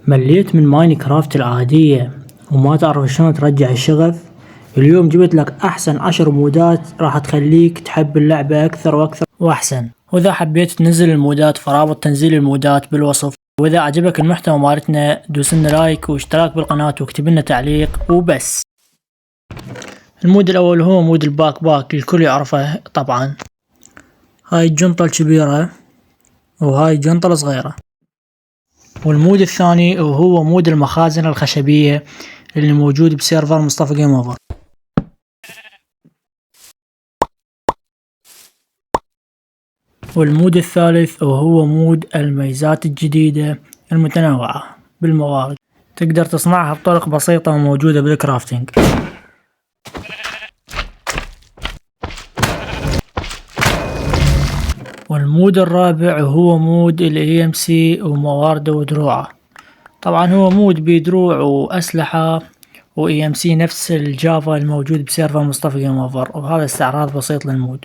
مليت من ماينكرافت العادية وما تعرف شلون ترجع الشغف. اليوم جبت لك احسن 10 مودات راح تخليك تحب اللعبة اكثر واكثر واحسن. واذا حبيت تنزل المودات فرابط تنزيل المودات بالوصف. واذا عجبك المحتوى مالتنا دوس لنا لايك واشتراك بالقناة واكتب لنا تعليق وبس. المود الاول هو مود الباك باك، الكل يعرفه طبعا. هاي الجنطة الكبيرة وهاي الجنطة الصغيرة. والمود الثاني وهو مود المخازن الخشبية اللي موجود بسيرفر مصطفى جيم اوفر. والمود الثالث وهو مود الميزات الجديدة المتنوعة بالموارد، تقدر تصنعها بطرق بسيطة وموجودة بالكرافتنج. والمود الرابع هو مود ال EMC وموارده ودروعه. طبعا هو مود بدروع وأسلحة و EMC نفس الجافا الموجود بسيرفر مصطفى جيم اوفر، وهذا استعراض بسيط للمود.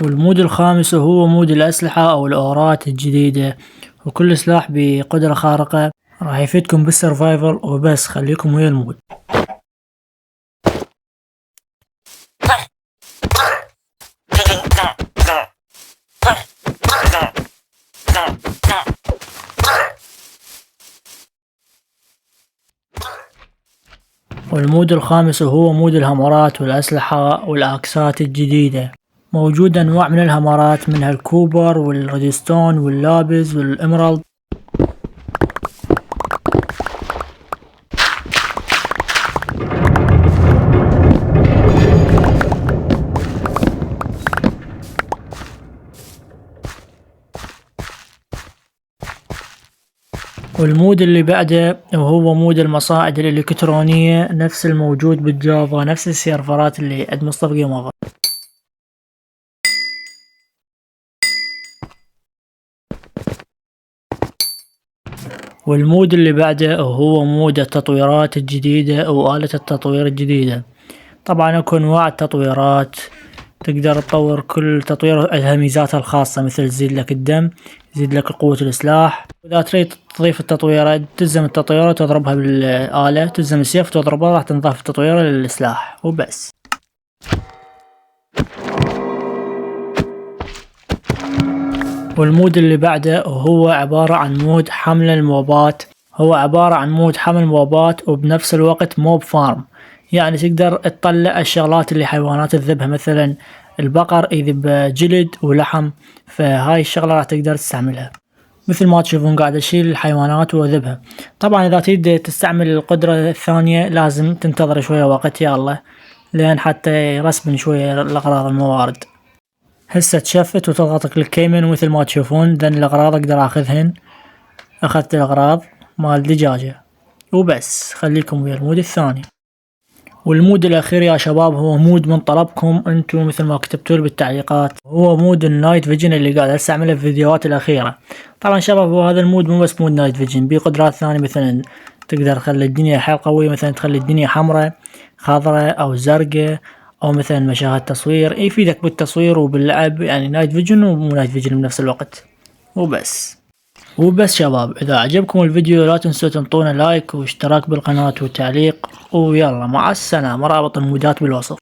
والمود الخامس هو مود الأسلحة أو الأورات الجديدة، وكل سلاح بقدرة خارقة راح يفيدكم بالسرفايفل. وبس خليكم ويا المود. والمود الخامس هو مود الهامرات والأسلحة والأكسات الجديدة. موجود أنواع من الهامرات منها الكوبر والريدستون واللابز والإمرالد. والمود اللي بعده وهو مود المصاعد الإلكترونية نفس الموجود بالجافا، نفس السيرفرات اللي عند مصطفى جيم اوفر. والمود اللي بعده وهو مود التطويرات الجديدة أو آلة التطوير الجديدة. طبعا اكو انواع التطويرات، تقدر تطور كل تطوير لها ميزاتها الخاصة، مثل تزيد لك الدم، تزيد لك قوة السلاح. اذا تريد تضيف التطويرات تلزم التطويرة وتضربها بالآلة، تلزم السيف وتضربها راح تنضاف التطويرة للسلاح وبس. والمود اللي بعده هو عبارة عن مود حمل الموبات. هو عبارة عن مود حمل موبات وبنفس الوقت موب فارم، يعني تقدر تطلع الشغلات اللي حيوانات تذبها، مثلا البقر يذب جلد ولحم، فهاي الشغلة راح تقدر تستعملها. مثل ما تشوفون قاعد اشيل الحيوانات واذبها. طبعا اذا تريد تستعمل القدرة الثانية لازم تنتظر شوية وقت يا الله لان حتى يرسبن شوية الاغراض الموارد. هسه تشفت وتضغط كليك يمين ومثل ما تشوفون ذن الاغراض اقدر اخذهن. اخذت الاغراض مال دجاجة وبس. خليكم ويا المود الثاني. والمود الاخير يا شباب هو مود من طلبكم انتم مثل ما كتبتوا بالتعليقات، هو مود النايت فيجن اللي قاعد استعمله في الفيديوهات الاخيرة. طبعا شباب هو هذا المود مو بس مود نايت فيجن، بيه قدرات ثانية، مثلا تقدر تخلي الدنيا حيل قوية، مثلا تخلي الدنيا حمراء خضراء او زرقاء، او مثلا مشاهد تصوير يفيدك بالتصوير وباللعب، يعني نايت فيجن ومو نايت فيجن بنفس الوقت وبس شباب. اذا عجبكم الفيديو لا تنسوا تنطونا لايك واشتراك بالقناة وتعليق، ويلا مع السلامة. رابط المودات بالوصف.